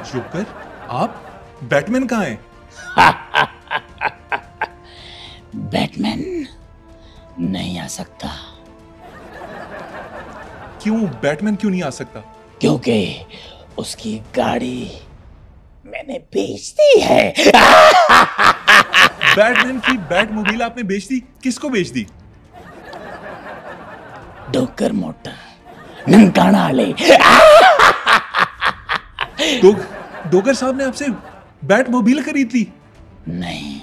Joker, आप? Batman कहाँ है? बैटमैन नहीं आ सकता। क्यों? बैटमैन क्यों नहीं आ सकता? क्योंकि उसकी गाड़ी मैंने बेच दी है। बैटमैन की बैटमोबाइल आपने बेच दी? किसको बेच दी? डोकर मोटर ननकाना ले। डोगर साहब ने आपसे बैटमोबाइल खरीद ली? नहीं,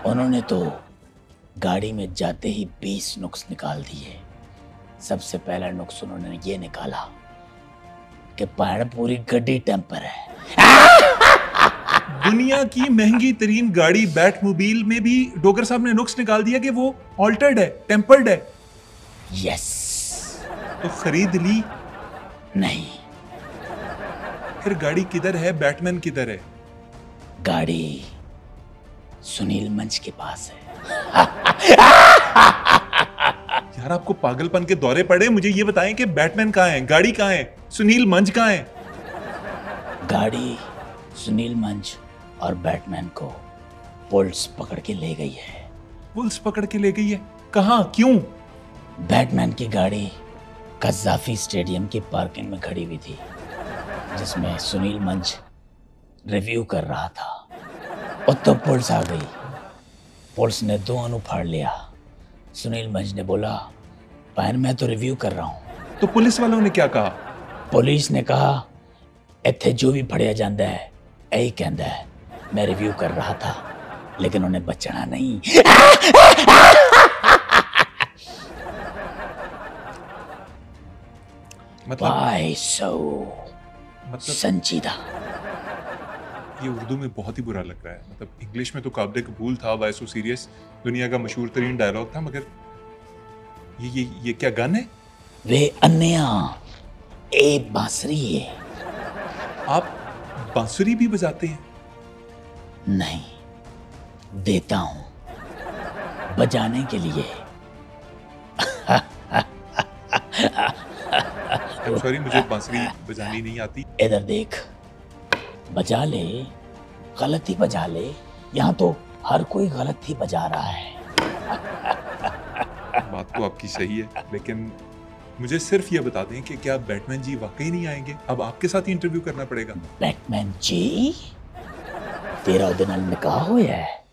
उन्होंने तो गाड़ी में जाते ही 20 नुक्स निकाल दिए। सबसे पहला नुक्स उन्होंने ये निकाला कि पैर पूरी गड्डी टेम्पर है। दुनिया की महंगी तरीन गाड़ी बैटमोबाइल में भी डोगर साहब ने नुक्स निकाल दिया कि वो ऑल्टर्ड है, टेम्पर्ड है। यस। तो खरीद ली? नहीं। फिर गाड़ी किधर है? बैटमैन किधर है? गाड़ी सुनील मंच के पास है। यार, आपको पागलपन के दौरे पड़े? मुझे ये बताएं कि बैटमैन कहाँ है, गाड़ी कहाँ है, सुनील मंच कहाँ है? गाड़ी सुनील मंच और बैटमैन को पुलिस पकड़ के ले गई है। पुलिस पकड़ के ले गई है? कहाँ? क्यों? बैटमैन की गाड़ी कज़ाफी स्टेडियम की पार्किंग में खड़ी हुई थी, जिसमें सुनील मंच रिव्यू कर रहा था। और तो पुलिस आ गई। पुलिस ने दोनों उफाड़ लिया। सुनील मंच ने बोला, पैन मैं तो रिव्यू कर रहा हूं। तो पुलिस वालों ने क्या कहा? पुलिस ने कहा, इत्थे जो भी फड़िया जाता है यही कहता है मैं रिव्यू कर रहा था, लेकिन उन्हें बचना नहीं। मतलब संजीदा। ये उर्दू में बहुत ही बुरा लग रहा है। मतलब इंग्लिश में तो काबिल कबूल था, वाई सो सीरियस, दुनिया का मशहूर तरीन डायलॉग था, मगर ये क्या गन है? वे अन्या ए बांसुरी है। आप बांसुरी भी बजाते हैं? नहीं, देता हूं बजाने के लिए। सॉरी, मुझे बांसुरी बजानी नहीं आती। इधर देख, बजा ले, गलत ही बजा ले। यहाँ तो हर कोई गलत ही बजा रहा है। बात तो आपकी सही है, लेकिन मुझे सिर्फ ये बता दें कि क्या बैटमैन जी वाकई नहीं आएंगे? अब आपके साथ ही इंटरव्यू करना पड़ेगा। बैटमैन जी, तेरा उदे नाल निकाह होया है।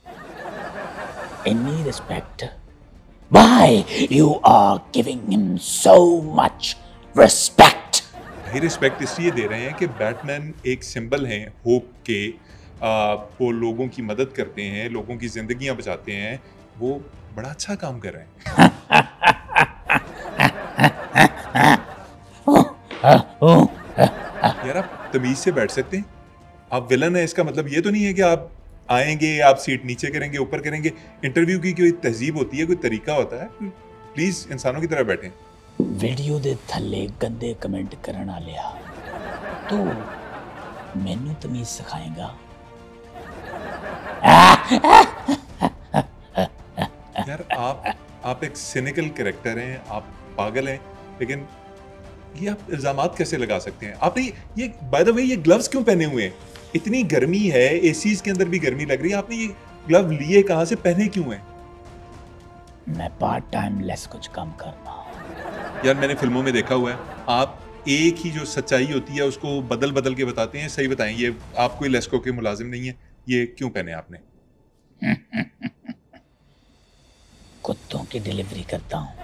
Any respect? Why you are giving him so much respect? भाई, रिस्पेक्ट इसलिए दे रहे हैं कि बैटमैन एक सिंबल है होप के। वो लोगों की मदद करते हैं, लोगों की जिंदगियां बचाते हैं। वो बड़ा अच्छा काम कर रहे हैं। यार, आप तमीज से बैठ सकते हैं? आप विलन है, इसका मतलब ये तो नहीं है कि आप आएंगे, आप सीट नीचे करेंगे, ऊपर करेंगे। इंटरव्यू की कोई तहजीब होती है, कोई तरीका होता है। प्लीज इंसानों की तरह बैठें। वीडियो दे थल्ले गंदे कमेंट करन आलिया तो मैनू तमीज सिखाएगा? यार, आप एक सिनिकल कैरेक्टर हैं, आप पागल हैं, लेकिन ये आप इल्जामात कैसे लगा सकते हैं? आपने ये बाय द वे ये ग्लव्स क्यों पहने हुए हैं? इतनी गर्मी है, एसीज के अंदर भी गर्मी लग रही है, आपने ये ग्लव लिए कहाँ से, पहने क्यों हैं? मैं पार्ट टाइम लेस कुछ काम करना। यार, मैंने फिल्मों में देखा हुआ है, आप एक ही जो सच्चाई होती है उसको बदल बदल के बताते हैं। सही बताएं, ये आप कोई लेस्को के मुलाजिम नहीं है, ये क्यों पहने आपने? कुत्तों की डिलीवरी करता हूँ।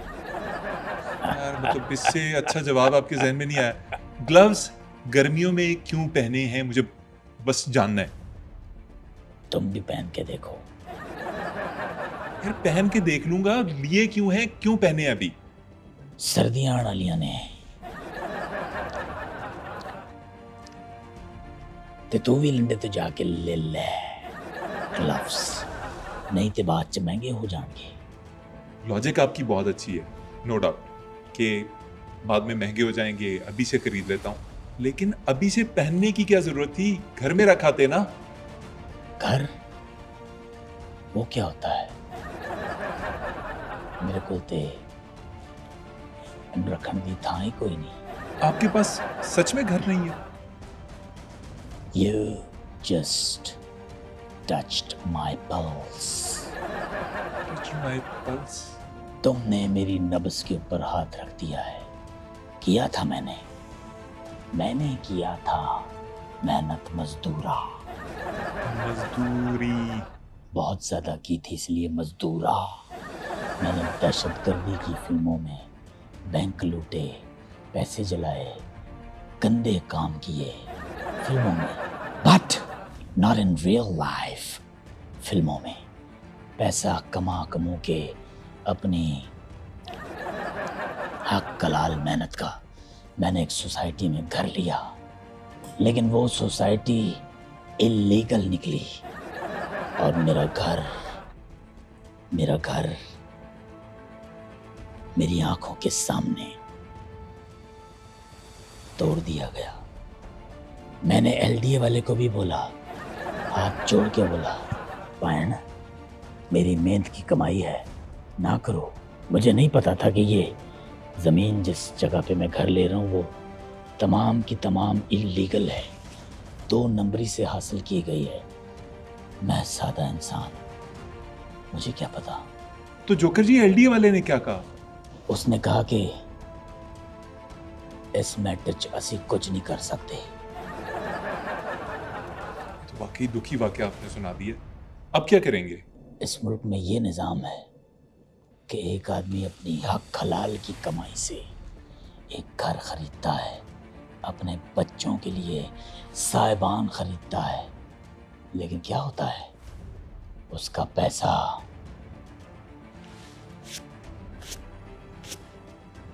यार, मतलब इससे अच्छा जवाब आपके जहन में नहीं आया। ग्लव्स गर्मियों में क्यों पहने हैं, मुझे बस जानना है। तुम भी पहन के देखो। यार, पहन के देख लूंगा, लिए क्यों हैं, क्यों पहने हैं अभी? सर्दियां आने वालियां ने ते तू भी लंडे तो जाके ले ले ग्लव्स, नहीं तो बाद च महंगे हो जाएंगे। लॉजिक आपकी बहुत अच्छी है, नो डाउट, कि बाद में महंगे हो जाएंगे, अभी से खरीद लेता हूँ। लेकिन अभी से पहनने की क्या जरूरत थी? घर में रखा थे ना। घर वो क्या होता है? मेरे को ते रखने की थां ही कोई नहीं। आपके पास सच में घर नहीं है? You just touched my pulse. Touch my pulse. तुमने मेरी नब्ज के ऊपर हाथ रख दिया है। किया था मैंने किया था मेहनत मजदूरा। मजदूरी बहुत ज्यादा की थी इसलिए मजदूरा। मैंने दहशतगर्दी की फिल्मों में बैंक लूटे, पैसे जलाए, गंदे काम किए फिल्मों में, but not in real life. फिल्मों में पैसा कमा के अपनी हक कलाल मेहनत का मैंने एक सोसाइटी में घर लिया, लेकिन वो सोसाइटी इलीगल निकली और मेरा घर मेरी आंखों के सामने तोड़ दिया गया। मैंने एलडीए वाले को भी बोला, हाथ जोड़ के बोला, बहन मेरी मेहनत की कमाई है, ना करो। मुझे नहीं पता था कि ये ज़मीन जिस जगह पे मैं घर ले रहा हूँ वो तमाम की तमाम इलीगल है, 2 नंबरी से हासिल की गई है। मैं सादा इंसान, मुझे क्या पता। तो जोकर जी एलडीए वाले ने क्या कहा? उसने कहा कि इस मैटर च असी कुछ नहीं कर सकते। तो वाकई दुखी वाकया आपने सुना दिया। अब क्या करेंगे? इस मुल्क में ये निज़ाम है कि एक आदमी अपनी हक हलाल की कमाई से एक घर खरीदता है, अपने बच्चों के लिए साइबान खरीदता है, लेकिन क्या होता है, उसका पैसा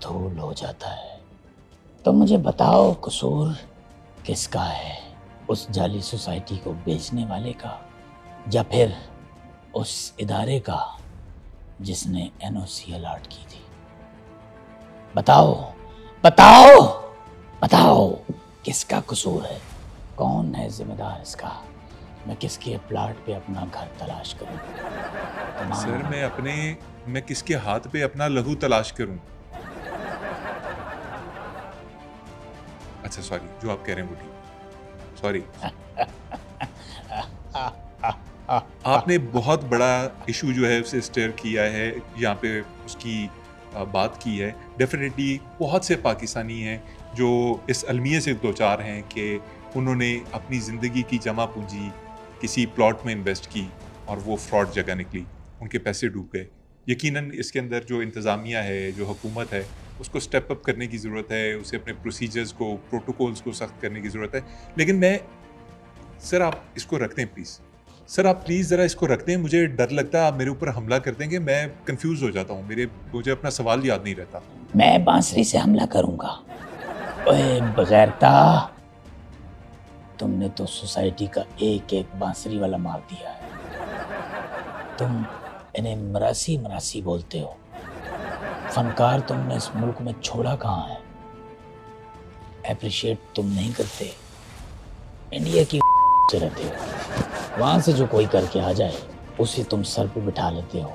धूल हो जाता है। तो मुझे बताओ कसूर किसका है, उस जाली सोसाइटी को बेचने वाले का या फिर उस इदारे का जिसने एनओसी अलॉट की थी? बताओ बताओ बताओ, किसका कसूर है? कौन है जिम्मेदार इसका? मैं किसके प्लाट पे अपना घर तलाश करूं? सर मैं किसके हाथ पे अपना लहू तलाश करूं? अच्छा सॉरी, जो आप कह रहे हैं वो ठीक, सॉरी। आपने बहुत बड़ा इशू जो है उसे स्टेयर किया है, यहाँ पे उसकी बात की है। डेफिनेटली बहुत से पाकिस्तानी हैं जो इस अलमिये से दो चार हैं कि उन्होंने अपनी ज़िंदगी की जमा पूंजी किसी प्लॉट में इन्वेस्ट की और वो फ्रॉड जगह निकली, उनके पैसे डूब गए। यकीनन इसके अंदर जो इंतज़ामिया है, जो हुकूमत है, उसको स्टेप अप करने की ज़रूरत है, उसे अपने प्रोसीजर्स को, प्रोटोकॉल्स को सख्त करने की ज़रूरत है। लेकिन सर आप इसको रख दें प्लीज़, सर आप प्लीज़ ज़रा इसको रख दें। मुझे डर लगता है आप मेरे ऊपर हमला कर देंगे, मैं कंफ्यूज हो जाता हूँ, मुझे अपना सवाल याद नहीं रहता। मैं बांसुरी से हमला करूंगा? ओए बगैरता, तुमने तो सोसाइटी का एक एक बांसुरी वाला मार दिया है। तुम इन्हें मरासी बोलते हो। फनकार तुमने इस मुल्क में छोड़ा कहाँ है? एप्रिशिएट तुम नहीं करते, इंडिया की से रहते हो। वहाँ से जो कोई करके आ जाए उसे तुम सर पे बिठा लेते हो।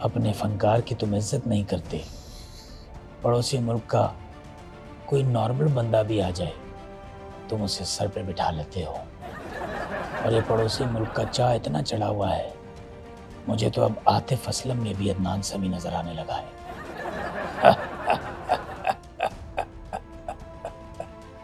अपने फनकार की तुम इज्जत नहीं करते। पड़ोसी मुल्क का कोई नॉर्मल बंदा भी आ जाए तुम उसे सर पे बिठा लेते हो। और ये पड़ोसी मुल्क का चाह इतना चढ़ा हुआ है, मुझे तो अब आतिफ असलम में भी अदनान समी नजर आने लगा है।